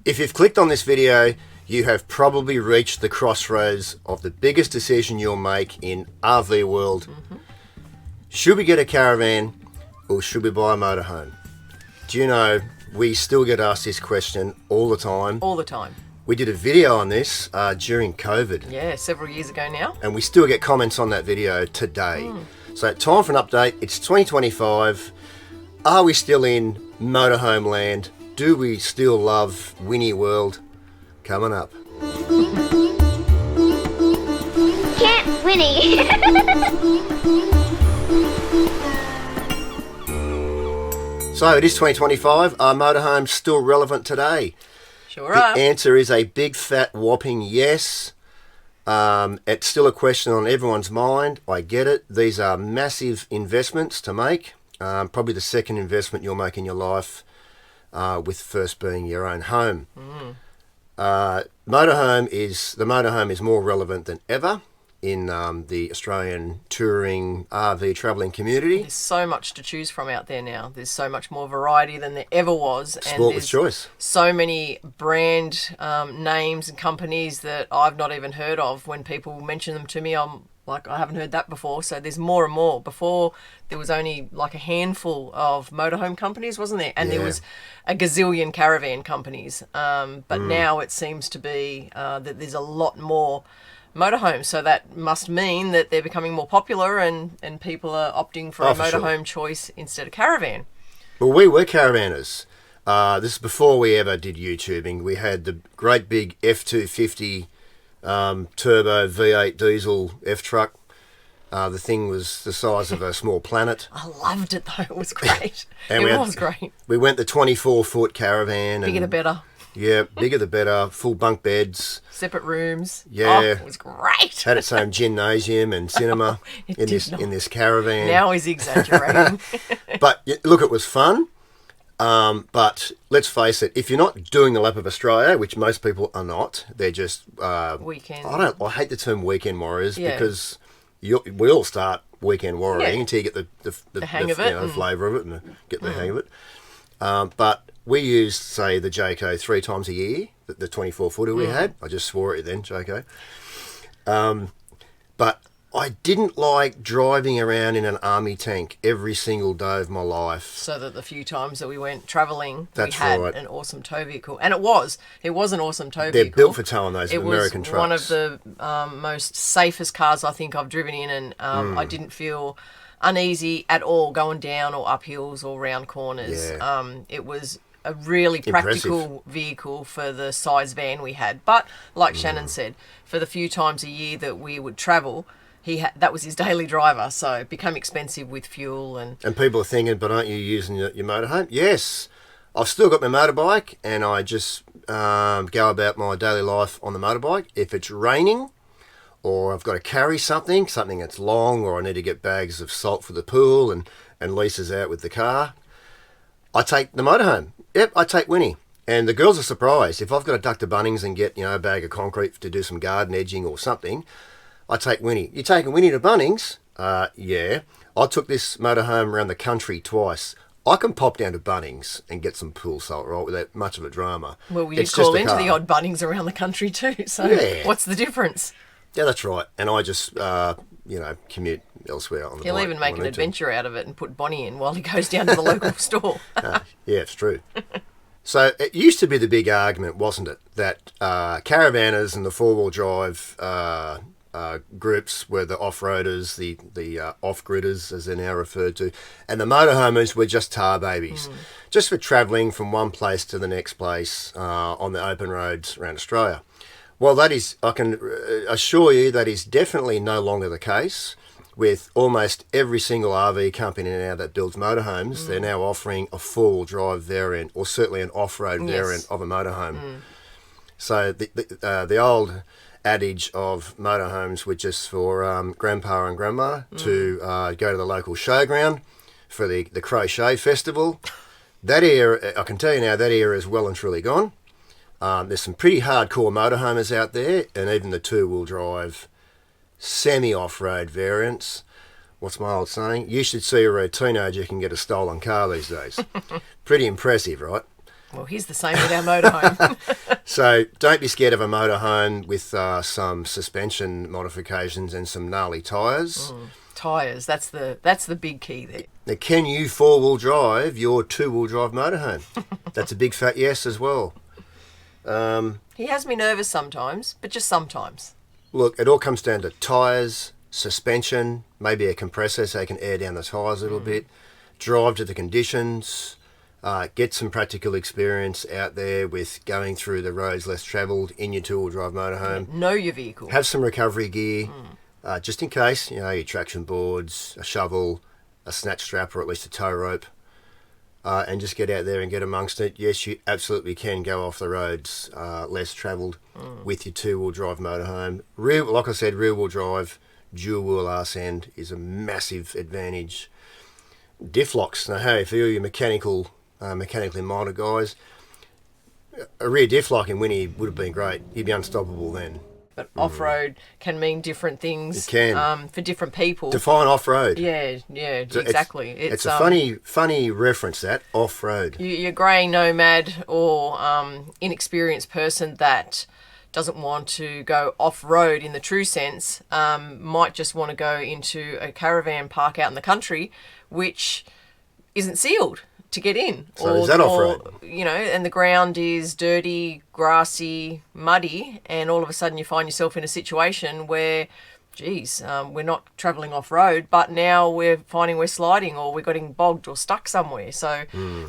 If you've clicked on this video, you have probably reached the crossroads of the biggest decision you'll make in RV world. Should we get a caravan or should we buy a motorhome? Do you know, we still get asked this question all the time. All the time. We did a video on this during COVID. Yeah, several years ago now. And we still get comments on that video today. So time for an update. It's 2025. Are we still in motorhome land? Do we still love Winnie world? Coming up. Can't Winnie. So it is 2025. Are motorhomes still relevant today? Sure are. The answer is a big fat whopping yes. It's still a question on everyone's mind. I get it. These are massive investments to make. Probably the second investment you'll make in your life, with first being your own home. Motorhome is more relevant than ever in the Australian touring RV travelling community. There's so much to choose from out there now. There's so much more variety than there ever was. Sport with choice. So many brand names and companies that I've not even heard of. When people mention them to me, I'm like, I haven't heard that before. So there's more and more. Before, there was only like a handful of motorhome companies, wasn't there? And there was a gazillion caravan companies. But now it seems to be that there's a lot more motorhomes, so that must mean that they're becoming more popular and people are opting for a motorhome choice instead of caravan. Well, we were caravanners. This is before we ever did YouTubing. We had the great big F250 turbo V8 diesel F-truck. The thing was the size of a small planet. I loved it though, it was great. And it was great. We went the 24-foot Caravan. Bigger the better. Yeah, bigger the better. Full bunk beds. Separate rooms. Yeah. Oh, it was great. Had its own gymnasium and cinema in this Caravan. Now he's exaggerating. But look, it was fun. But let's face it, if you're not doing the lap of Australia, which most people are not, they're just Weekend. I hate the term weekend warriors because we all start weekend warrioring until you get the hang of it, flavour of it and get the hang of it. But we used, say, the Jayco 3 times a year, the 24-footer we had. I just swore at you then, Jayco. But I didn't like driving around in an army tank every single day of my life. So that the few times that we went travelling, That's we had right. an awesome tow vehicle. And it was an awesome tow They're vehicle. built for towing those American trucks. trucks. It was one of the most safest cars I think I've driven in, and I didn't feel uneasy at all going down or up hills or round corners. Yeah. It was a really practical vehicle for the size van we had. But like Shannon said, for the few times a year that we would travel, that was his daily driver, so it became expensive with fuel. And people are thinking, but aren't you using your motorhome? Yes, I've still got my motorbike, and I just go about my daily life on the motorbike. If it's raining, or I've got to carry something that's long, or I need to get bags of salt for the pool and Lisa's out with the car, I take the motorhome. Yep, I take Winnie. And the girls are surprised. If I've got to duck to Bunnings and get a bag of concrete to do some garden edging or something, I take Winnie. You taking Winnie to Bunnings? Yeah. I took this motorhome around the country twice. I can pop down to Bunnings and get some pool salt, right, without much of a drama. Well, you call into the odd Bunnings around the country too, so what's the difference? Yeah, that's right. And I just, commute elsewhere on the He'll bike even make an adventure out of it and put Bonnie in while he goes down to the local store. Yeah, it's true. So it used to be the big argument, wasn't it, that caravanners and the four-wheel drive groups were the off-roaders, the off-gridders, as they're now referred to, and the motorhomers were just tar babies, just for travelling from one place to the next place on the open roads around Australia. Well, I can assure you that is definitely no longer the case. With almost every single RV company now that builds motorhomes, they're now offering a four-wheel drive variant, or certainly an off-road variant of a motorhome. So the old adage of motorhomes were just for grandpa and grandma to go to the local showground for the crochet festival. That era, I can tell you now, that era is well and truly gone. There's some pretty hardcore motorhomers out there, and even the two-wheel drive semi-off-road variants. What's my old saying? You should see where a teenager can get a stolen car these days. Pretty impressive, right? Well, here's the same with our motorhome. So don't be scared of a motorhome with some suspension modifications and some gnarly tyres. Tyres, that's the big key there. Now, can you four-wheel drive your two-wheel drive motorhome? That's a big fat yes as well. He has me nervous sometimes, but just sometimes. Look, it all comes down to tyres, suspension, maybe a compressor so you can air down the tyres a little bit, drive to the conditions, get some practical experience out there with going through the roads less travelled in your two-wheel drive motorhome. Know your vehicle. Have some recovery gear, just in case, your traction boards, a shovel, a snatch strap or at least a tow rope, and just get out there and get amongst it. Yes, you absolutely can go off the roads less travelled with your two-wheel drive motorhome. Like I said, rear-wheel drive, dual-wheel arse end is a massive advantage. Diff locks. Now, hey, for you mechanically minded guys, a rear diff lock in Winnie would have been great. You'd be unstoppable then. But off-road can mean different things. It can. For different people. Define off-road. Yeah, exactly. It's a funny reference, that, off-road. Your grey nomad or inexperienced person that doesn't want to go off-road in the true sense might just want to go into a caravan park out in the country, which isn't sealed to get in. So is that off-road? And the ground is dirty, grassy, muddy, and all of a sudden you find yourself in a situation where, we're not travelling off-road, but now we're finding we're sliding or we're getting bogged or stuck somewhere. So,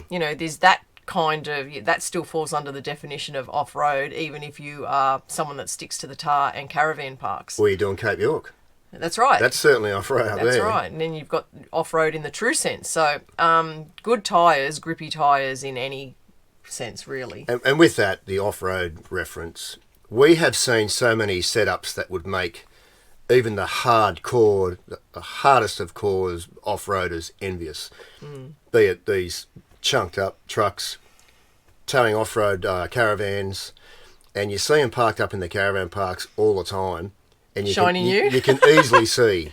there's that kind of, that still falls under the definition of off-road, even if you are someone that sticks to the tar and caravan parks. Or you're doing Cape York. That's right. That's certainly off-road out there. That's right. And then you've got off-road in the true sense. So good tyres, grippy tyres in any sense, really. And with that, the off-road reference, we have seen so many setups that would make even the hardcore, the hardest of cores off-roaders envious. Be it these chunked up trucks towing off-road caravans, and you see them parked up in the caravan parks all the time. And you can easily see.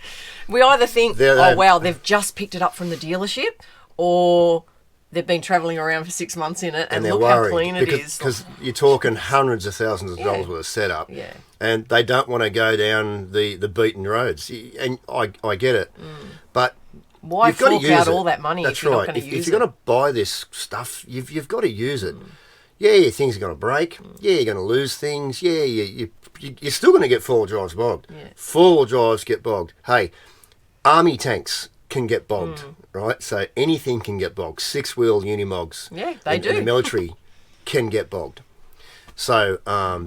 We either think, wow, they've just picked it up from the dealership, or they've been travelling around for 6 months in it and look how clean it is. Because you're talking hundreds of thousands of dollars worth of setup, and they don't want to go down the beaten roads. And I get it, but why you've got to fork out all that money if you're not going to use it? If you're going to buy this stuff, you've got to use it. Yeah, things are going to break. Yeah, you're going to lose things. Yeah, you're still going to get four-wheel drives bogged. Yeah. Four-wheel drives get bogged. Hey, army tanks can get bogged, right? So anything can get bogged. Six-wheel unimogs. Yeah, they do. In the military can get bogged. So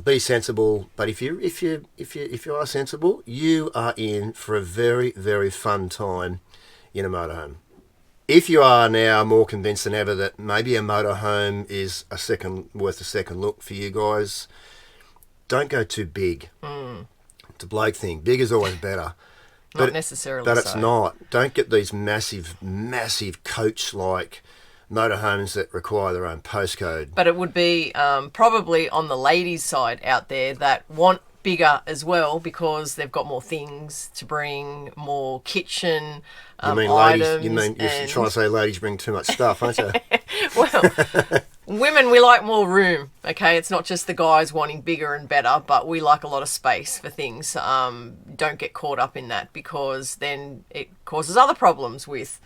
be sensible. But if you are sensible, you are in for a very, very fun time in a motorhome. If you are now more convinced than ever that maybe a motorhome is worth a second look for you guys, don't go too big. It's a bloke thing. Big is always better. Not necessarily But it's not. Don't get these massive, massive coach-like motorhomes that require their own postcode. But it would be probably on the ladies' side out there that want bigger as well because they've got more things to bring, more kitchen items. You're trying to say ladies bring too much stuff, aren't you? Well, women, we like more room, okay? It's not just the guys wanting bigger and better, but we like a lot of space for things. Don't get caught up in that because then it causes other problems with,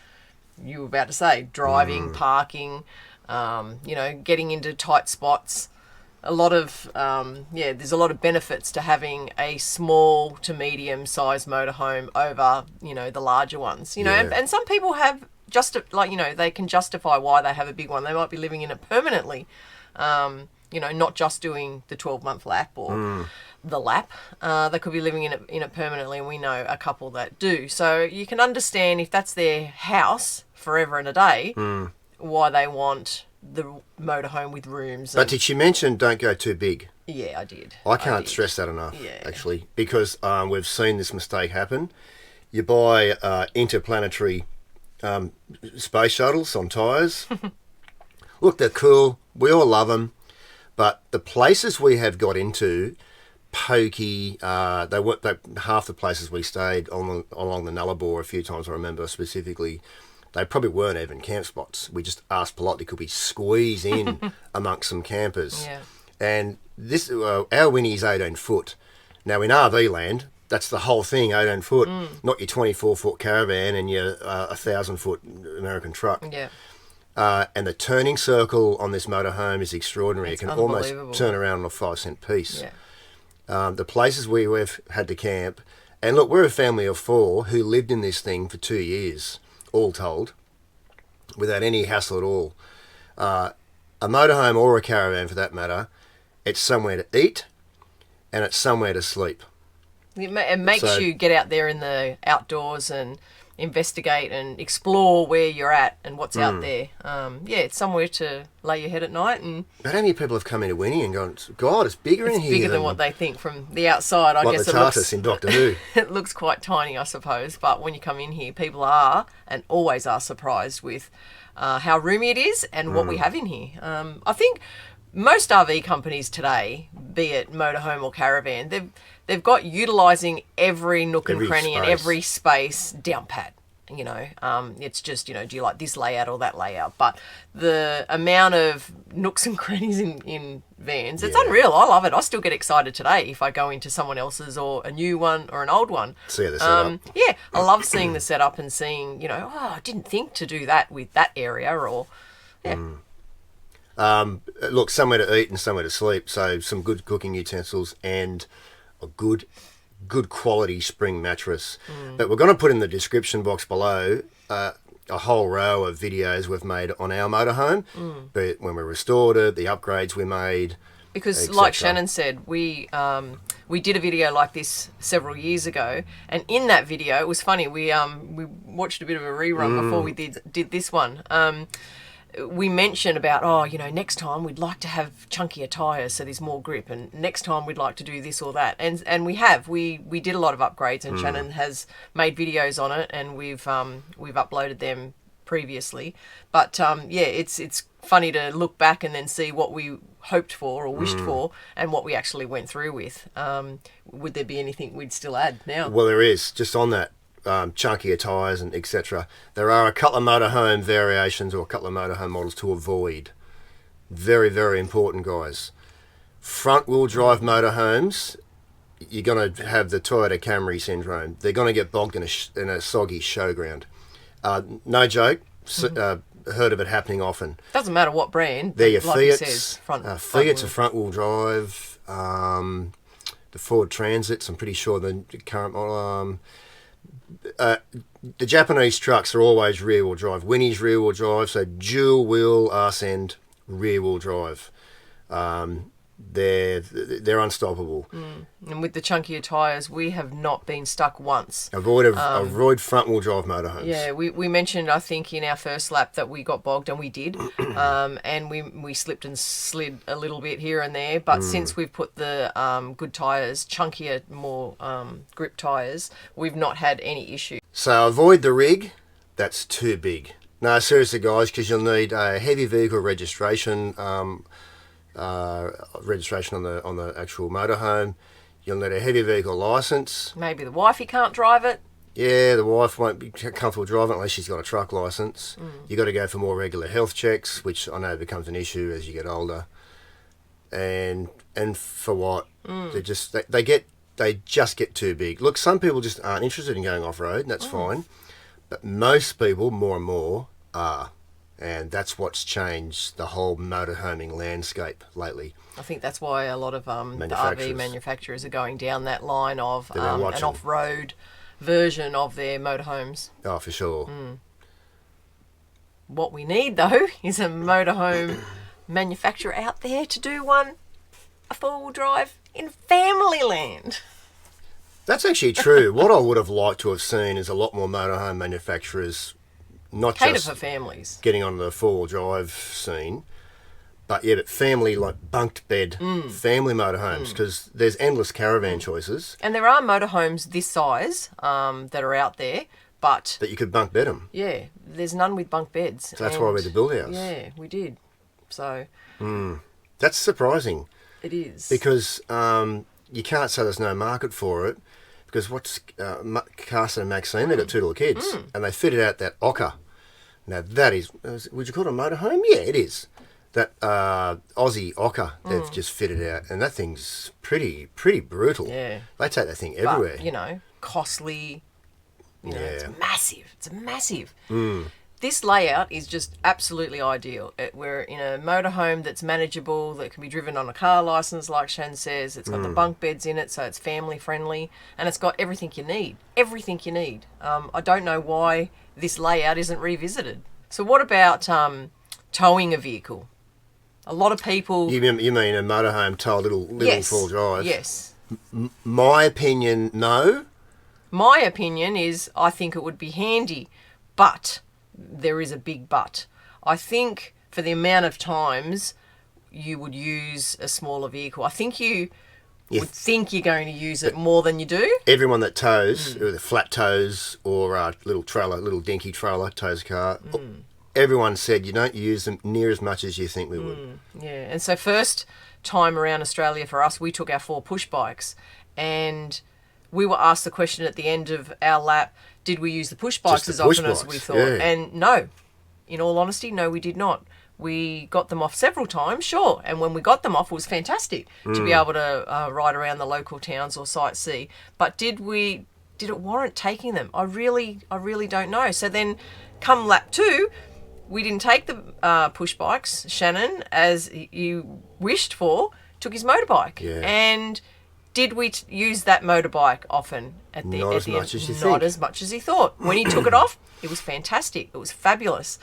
you were about to say, driving, parking, getting into tight spots. A lot of, there's a lot of benefits to having a small to medium-sized motorhome over, the larger ones. And some people have they can justify why they have a big one. They might be living in it permanently, not just doing the 12-month lap or the lap. They could be living in it permanently, and we know a couple that do. So you can understand if that's their house forever and a day, why they want the motorhome with rooms. But did you mention don't go too big? Yeah, I did. I can't stress that enough, actually, because we've seen this mistake happen. You buy interplanetary space shuttles on tyres. Look, they're cool. We all love them. But the places we have got into, pokey, they weren't half the places we stayed along the Nullarbor a few times, I remember specifically. They probably weren't even camp spots. We just asked politely, could we squeeze in amongst some campers? Yeah. And this, our Winnie's 18 foot. Now in RV land, that's the whole thing, 18 foot, not your 24-foot Caravan and your 1,000-foot American truck. Yeah. And the turning circle on this motorhome is extraordinary. It's it can almost unbelievable. turn around on a 5-cent piece. Yeah. The places we've had to camp, and look, we're a family of 4 who lived in this thing for 2 years, all told, without any hassle at all. A motorhome or a caravan for that matter, it's somewhere to eat and it's somewhere to sleep. It makes you get out there in the outdoors and investigate and explore where you're at and what's out there. It's somewhere to lay your head at night. And But how many people have come into Winnie and gone, God, it's bigger in it's here. bigger than what they think from the outside. I like guess the TARDIS in Doctor Who. it looks quite tiny, I suppose. But when you come in here, people are and always are surprised with how roomy it is and what we have in here. I think most RV companies today, be it motorhome or caravan, they've got utilising every nook and cranny and every space down pat. You know, it's just, do you like this layout or that layout? But the amount of nooks and crannies in vans, it's unreal. I love it. I still get excited today if I go into someone else's or a new one or an old one. See the setup. Yeah, I love seeing the setup and seeing, I didn't think to do that with that area or, Look, somewhere to eat and somewhere to sleep. So some good cooking utensils and a good quality spring mattress. But we're going to put in the description box below a whole row of videos we've made on our motorhome, but when we restored it, the upgrades we made. Because like Shannon said, we did a video like this several years ago, and in that video, it was funny, we watched a bit of a rerun before we did this one. We mentioned about, next time we'd like to have chunkier tyres so there's more grip, and next time we'd like to do this or that. And we have. We did a lot of upgrades, and Shannon has made videos on it, and we've uploaded them previously. But, it's funny to look back and then see what we hoped for or wished for and what we actually went through with. Would there be anything we'd still add now? Well, there is. Just on that. Chunkier tyres and etc. There are a couple of motorhome variations or a couple of motorhome models to avoid. Very, very important, guys. Front-wheel drive motorhomes, you're going to have the Toyota Camry syndrome. They're going to get bogged in a soggy showground. No joke. Heard of it happening often. Doesn't matter what brand. They're your like Fiats. Says, Fiats are front-wheel drive. The Ford Transits, I'm pretty sure the current model... the Japanese trucks are always rear-wheel drive. Winnie's rear-wheel drive, so dual-wheel arse-end rear-wheel drive. They're unstoppable. And with the chunkier tyres, we have not been stuck once. Avoid front-wheel drive motorhomes. Yeah, we mentioned, I think, in our first lap that we got bogged, and we did. And we slipped and slid a little bit here and there. But since we've put the good tyres, chunkier, more grip tyres, we've not had any issue. So avoid the rig. That's too big. No, seriously, guys, because you'll need a heavy vehicle registration registration on the actual motorhome. You'll need a heavy vehicle licence. Maybe the wifey can't drive it. Yeah, the wife won't be comfortable driving unless she's got a truck licence. You've got to go for more regular health checks, which I know becomes an issue as you get older. And for what? They just get too big. Look, some people just aren't interested in going off-road, and that's fine. But most people, more and more, are. And that's what's changed the whole motorhoming landscape lately. I think that's why a lot of the RV manufacturers are going down that line of an off-road version of their motorhomes. Oh, for sure. What we need, though, is a motorhome manufacturer out there to do a four-wheel drive in family land. That's actually true. What I would have liked to have seen is a lot more motorhome manufacturers not cater just for families, getting on the four-wheel drive scene, but family, like bunked bed family motorhomes, because there's endless caravan choices. And there are motorhomes this size that are out there, but that you could bunk bed them. Yeah, there's none with bunk beds. So that's why we had to build ours. Yeah, we did. So that's surprising. It is, because you can't say there's no market for it. Because what's Carson and Maxine, they've got two little kids, and they fitted out that Ocker Now that is, would you call it a motorhome? Yeah, it is. That Aussie Ocker they've just fitted out, and that thing's pretty brutal. Yeah. They take that thing everywhere. But, costly. It's Yeah. massive. It's massive. This layout is just absolutely ideal. We're in a motorhome that's manageable, that can be driven on a car license, like Shan says. It's got the bunk beds in it, so it's family friendly, and it's got everything you need. Everything you need. I don't know why this layout isn't revisited. So what about towing a vehicle? A lot of people... You mean a motorhome tow little Yes. full drive? Yes. My opinion, no. My opinion is I think it would be handy, but there is a big but. I think for the amount of times you would use a smaller vehicle, I think you would think you're going to use it more than you do. Everyone that tows, whether flat tows or a little dinky trailer tows a car, everyone said you don't use them near as much as you think we would. Yeah, and so first time around Australia for us, we took our 4 push bikes, and we were asked the question at the end of our lap, did we use the push bikes as often as we thought? Yeah. And no, in all honesty, no, we did not. We got them off several times, sure, and when we got them off, it was fantastic to be able to ride around the local towns or sightsee. But did it warrant taking them? I really don't know. So then, come lap 2, we didn't take the push bikes. Shannon, as you wished for, took his motorbike. Yeah. And did we use that motorbike often? Not as much as you think. Not as much as he thought. When he took it off, it was fantastic. It was fabulous.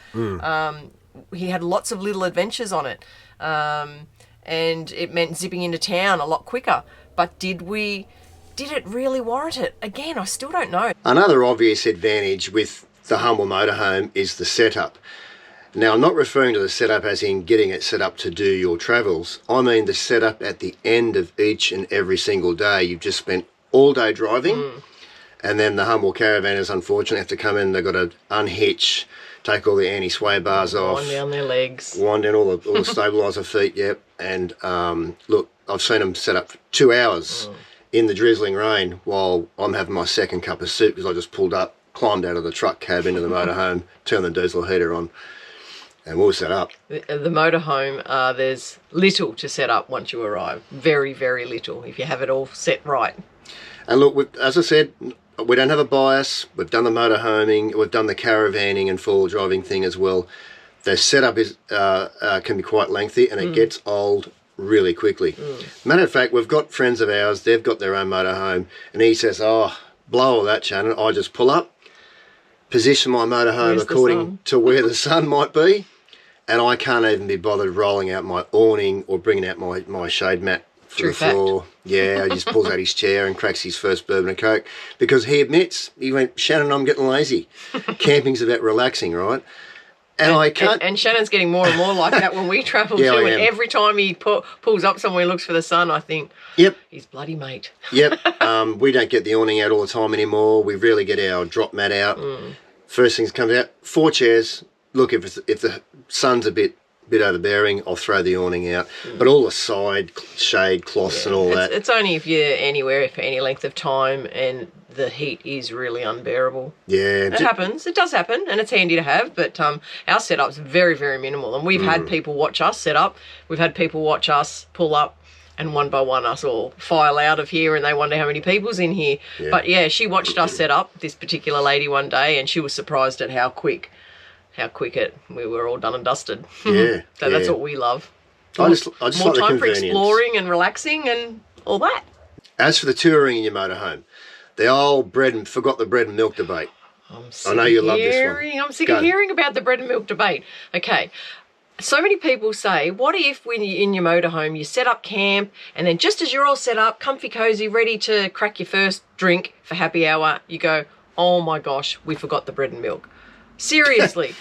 He had lots of little adventures on it. And it meant zipping into town a lot quicker. But did it really warrant it? Again, I still don't know. Another obvious advantage with the humble motorhome is the setup. Now, I'm not referring to the setup as in getting it set up to do your travels. I mean the setup at the end of each and every single day. You've just spent all day driving, and then the humble caravanners unfortunately have to come in. They've got to unhitch, take all the anti-sway bars off. Wind down their legs. Wind down all the stabiliser feet, yep. And look, I've seen them set up for 2 hours in the drizzling rain while I'm having my second cup of soup because I just pulled up, climbed out of the truck cab into the motorhome, turned the diesel heater on, and we'll set up. The motorhome, there's little to set up once you arrive. Very, very little, if you have it all set right. And look, as I said, we don't have a bias. We've done the motorhoming, we've done the caravanning and four-wheel driving thing as well. The setup is can be quite lengthy, and it gets old really quickly. Matter of fact, we've got friends of ours, they've got their own motorhome, and he says, oh, blow all that, Shannon. I just pull up, position my motorhome according to where the sun might be, and I can't even be bothered rolling out my awning or bringing out my shade mat for the floor. Yeah, he just pulls out his chair and cracks his first bourbon and coke, because he admits, he went, Shannon, I'm getting lazy. Camping's about relaxing, right? And I can't. And Shannon's getting more and more like that when we travel Yeah, too. I And am. every time he pulls up somewhere and looks for the sun, I think, Yep. he's bloody mate. Yep. We don't get the awning out all the time anymore. We rarely get our drop mat out. First things comes out, 4 chairs. Look, if the sun's a bit overbearing, I'll throw the awning out. But all the side shade cloths and all that. It's only if you're anywhere for any length of time and the heat is really unbearable. Yeah. It happens. It does happen, and it's handy to have. But our setup's very, very minimal. And we've had people watch us set up. We've had people watch us pull up, and one by one us all file out of here, and they wonder how many people's in here. Yeah. But yeah, she watched us set up, this particular lady, one day, and she was surprised at how quick we were all done and dusted. Yeah. So that's what we love. I just More like the time for convenience. exploring and relaxing and all that. As for the touring in your motorhome, the old forgot the bread and milk debate. I know you love this one. I'm sick of hearing about the bread and milk debate. Okay. So many people say, what if when you're in your motorhome, you set up camp, and then just as you're all set up, comfy, cozy, ready to crack your first drink for happy hour, you go, oh my gosh, we forgot the bread and milk. Seriously.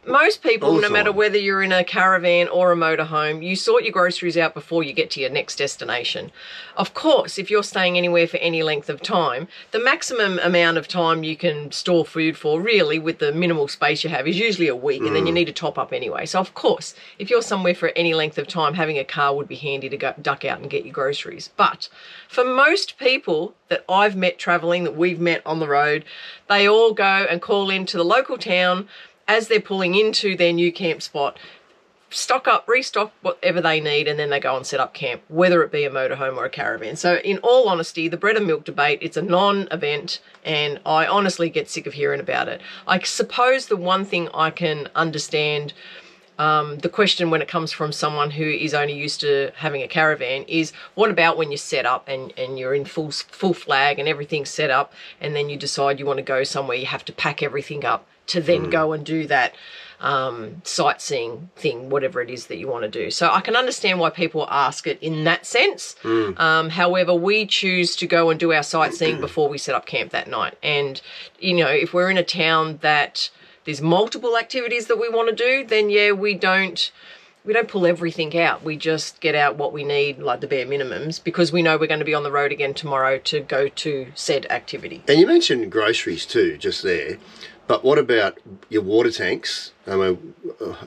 Most people, no matter whether you're in a caravan or a motorhome, you sort your groceries out before you get to your next destination. Of course, if you're staying anywhere for any length of time, the maximum amount of time you can store food for, really, with the minimal space you have, is usually a week, and then you need to top up anyway. So, of course, if you're somewhere for any length of time, having a car would be handy to go duck out and get your groceries. But for most people that I've met travelling, that we've met on the road, they all go and call into the local town, as they're pulling into their new camp spot, stock up, restock whatever they need, and then they go and set up camp, whether it be a motorhome or a caravan. So in all honesty, the bread and milk debate, it's a non-event, and I honestly get sick of hearing about it. I suppose the one thing I can understand, the question when it comes from someone who is only used to having a caravan is, what about when you set up and you're in full flag and everything's set up, and then you decide you want to go somewhere, you have to pack everything up to then go and do that sightseeing thing, whatever it is that you want to do. So I can understand why people ask it in that sense. However, we choose to go and do our sightseeing before we set up camp that night. And, you know, if we're in a town that there's multiple activities that we want to do, then yeah, we don't pull everything out. We just get out what we need, like the bare minimums, because we know we're going to be on the road again tomorrow to go to said activity. And you mentioned groceries too, just there. But what about your water tanks? I mean,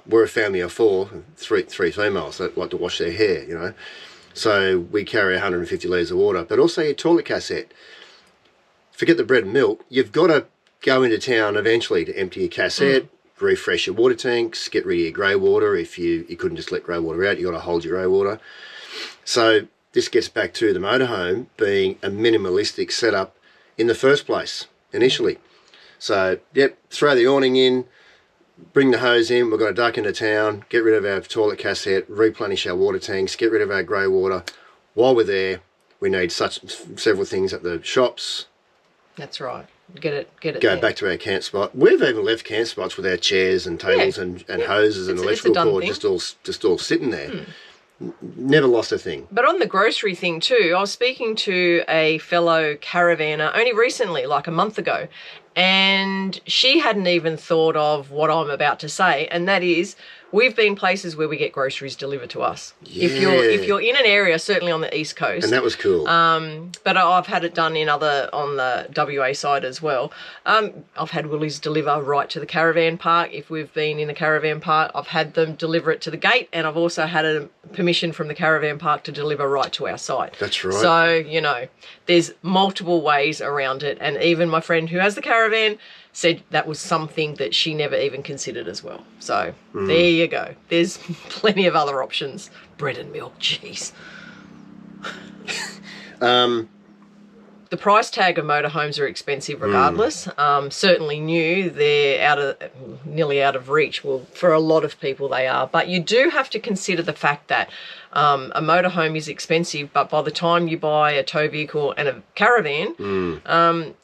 we're a family of three females that like to wash their hair, you know. So we carry 150 litres of water. But also your toilet cassette. Forget the bread and milk. You've got to go into town eventually to empty your cassette, refresh your water tanks, get rid of your grey water. If you couldn't just let grey water out, you've got to hold your grey water. So this gets back to the motorhome being a minimalistic setup in the first place, initially. So, yep, throw the awning in, bring the hose in, we've got to duck into town, get rid of our toilet cassette, replenish our water tanks, get rid of our grey water. While we're there, we need several things at the shops. That's right. Get it Go there. Back to our camp spot. We've even left camp spots with our chairs and tables and hoses and electrical cord just all sitting there. Never lost a thing. But on the grocery thing too, I was speaking to a fellow caravaner only recently, like a month ago, and she hadn't even thought of what I'm about to say, and that is, we've been places where we get groceries delivered to us. Yeah. If you're in an area, certainly on the East Coast. And that was cool. But I've had it done on the WA side as well. I've had Woolies deliver right to the caravan park. If we've been in a caravan park, I've had them deliver it to the gate, and I've also had a permission from the caravan park to deliver right to our site. That's right. So, you know, there's multiple ways around it, and even my friend who has the caravan said that was something that she never even considered as well. So there you go. There's plenty of other options. Bread and milk, jeez. The price tag of motorhomes are expensive regardless. Certainly new, they're nearly out of reach. Well, for a lot of people they are. But you do have to consider the fact that a motorhome is expensive, but by the time you buy a tow vehicle and a caravan,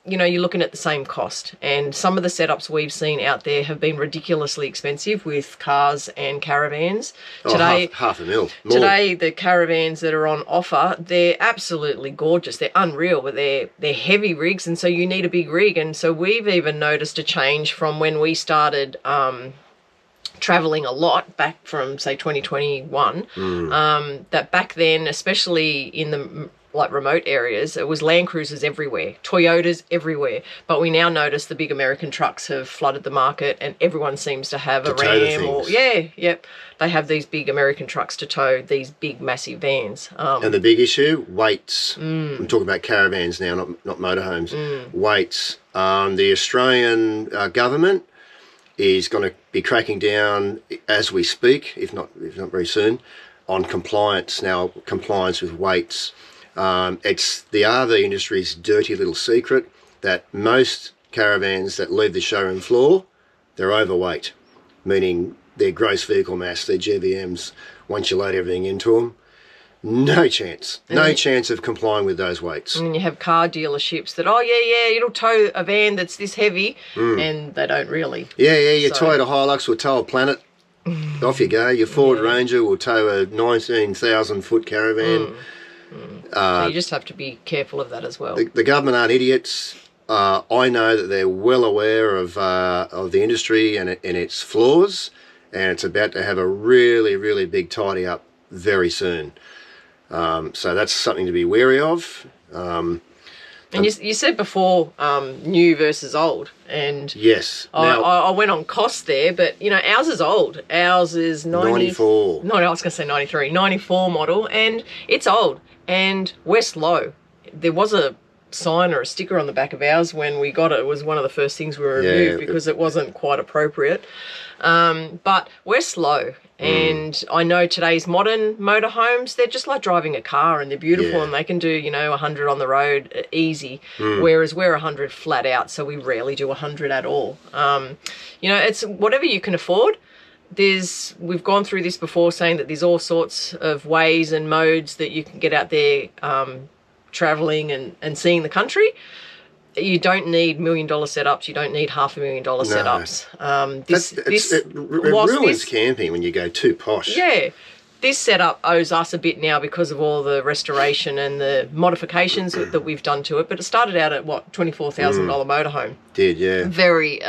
you know, you're looking at the same cost. And some of the setups we've seen out there have been ridiculously expensive with cars and caravans. Today, half a mil. More. Today, the caravans that are on offer, they're absolutely gorgeous. They're unreal, but they're heavy rigs, and so you need a big rig. And so we've even noticed a change from when we started traveling a lot back from, say, 2021, that back then, especially in the like remote areas, it was Land Cruisers everywhere, Toyotas everywhere. But we now notice the big American trucks have flooded the market, and everyone seems to have a Ram or they have these big American trucks to tow these big massive vans. And the big issue, weights. I'm talking about caravans now, not motorhomes. Weights. The Australian government is going to be cracking down as we speak, if not very soon, on compliance with weights. It's the RV industry's dirty little secret that most caravans that leave the showroom floor, they're overweight, meaning their gross vehicle mass, their GVMs, once you load everything into them, no chance of complying with those weights. And you have car dealerships that, it'll tow a van that's this heavy, and they don't really. Your Toyota Hilux will tow a Planet. Off you go. Your Ford Ranger will tow a 19,000-foot caravan. So you just have to be careful of that as well. The government aren't idiots. I know that they're well aware of the industry and its flaws, and it's about to have a really, really big tidy up very soon. So that's something to be wary of. And you said before, new versus old, and yes, I went on cost there, but you know, ours is old. Ours is 94. No, I was going to say 93, 94 model, and it's old, and we're slow. There was a sign or a sticker on the back of ours when we got it. It was one of the first things we removed because it wasn't quite appropriate. But we're slow. And I know today's modern motorhomes, they're just like driving a car, and they're beautiful and they can do, 100 on the road easy, whereas we're 100 flat out, so we rarely do 100 at all. It's whatever you can afford. We've gone through this before, saying that there's all sorts of ways and modes that you can get out there traveling and seeing the country. You don't need $1 million setups. You don't need $500,000 setups. It ruins camping when you go too posh. Yeah. This setup owes us a bit now because of all the restoration and the modifications that we've done to it. But it started out at, $24,000 motorhome. Did, yeah. Very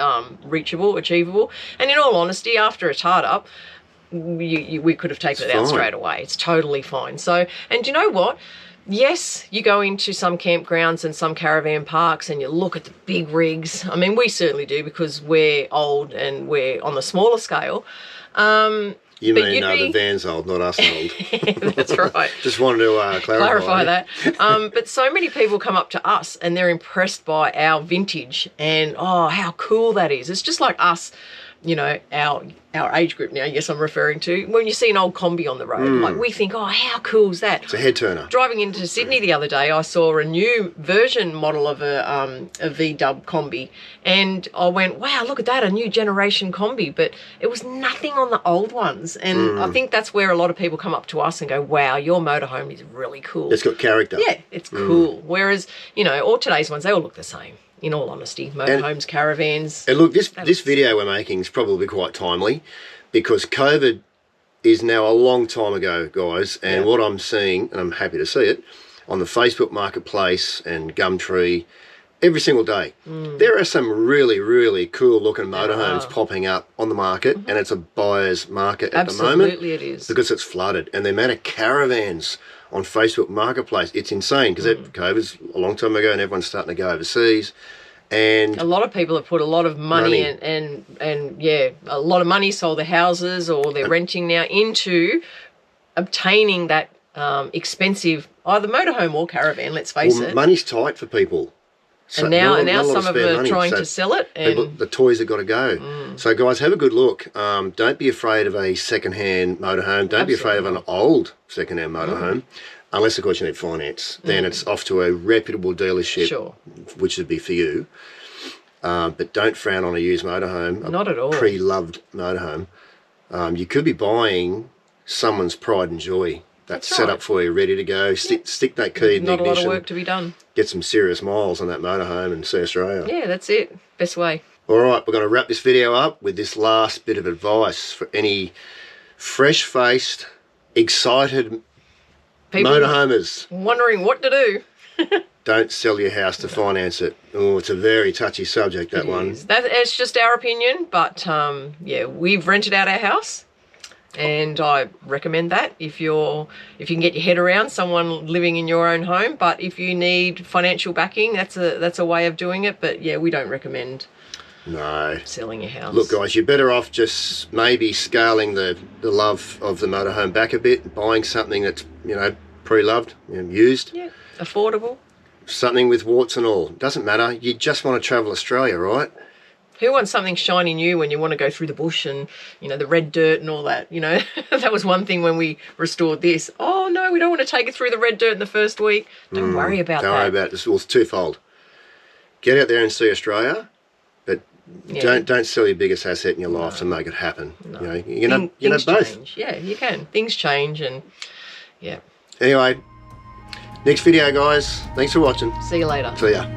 reachable, achievable. And in all honesty, after a tart-up, we could have taken it out straight away. It's totally fine. So, and you know what? Yes, you go into some campgrounds and some caravan parks and you look at the big rigs. I mean, we certainly do because we're old and we're on the smaller scale. You mean the van's old, not us old. That's right. Just wanted to clarify that. But so many people come up to us and they're impressed by our vintage and, how cool that is. It's just like us, our age group now, yes, I'm referring to, when you see an old combi on the road, like we think, how cool is that? It's a head turner. Driving into Sydney the other day, I saw a new version model of a V-dub combi, and I went, wow, look at that, a new generation combi, but it was nothing on the old ones, and I think that's where a lot of people come up to us and go, wow, your motorhome is really cool. It's got character. Yeah, it's cool. Whereas, all today's ones, they all look the same. In all honesty, motorhomes, caravans. And look, this video we're making is probably quite timely because COVID is now a long time ago, guys. And what I'm seeing, and I'm happy to see it, on the Facebook Marketplace and Gumtree, every single day, there are some really, really cool looking motorhomes popping up on the market, and it's a buyer's market at the moment. Absolutely it is. Because it's flooded. And the amount of caravans on Facebook Marketplace, it's insane because COVID's a long time ago and everyone's starting to go overseas. And a lot of people have put a lot of money and a lot of money, sold their houses or they're renting now into obtaining that expensive either motorhome or caravan, let's face it. Money's tight for people. So and now some of them are trying to sell it. And the toys have got to go. So guys, have a good look. Don't be afraid of a second-hand motorhome. Don't be afraid of an old second-hand motorhome. Unless, of course, you need finance. Then it's off to a reputable dealership, which would be for you. But don't frown on a used motorhome. Not at all. Pre-loved motorhome. You could be buying someone's pride and joy. That's set up for you, ready to go. Stick that key in the ignition. Not a lot of work to be done. Get some serious miles on that motorhome and see Australia. Yeah, that's it. Best way. All right, we're going to wrap this video up with this last bit of advice for any fresh-faced, excited people motorhomers wondering what to do. Don't sell your house to finance it. Oh, it's a very touchy subject, that one. It's just our opinion, but we've rented out our house. And I recommend that if you can get your head around someone living in your own home. But if you need financial backing, that's a way of doing it. But we don't recommend selling your house. Look, guys, you're better off just maybe scaling the love of the motorhome back a bit, buying something that's pre-loved, used, affordable, something with warts and all. Doesn't matter. You just want to travel Australia, right? Who wants something shiny new when you want to go through the bush and, the red dirt and all that, That was one thing when we restored this. Oh, no, we don't want to take it through the red dirt in the first week. Don't worry about that. Don't worry about it. It's twofold. Get out there and see Australia, but don't sell your biggest asset in your life to make it happen. No. You know both. Change. Yeah, you can. Things change and, Anyway, next video, guys. Thanks for watching. See you later. See ya.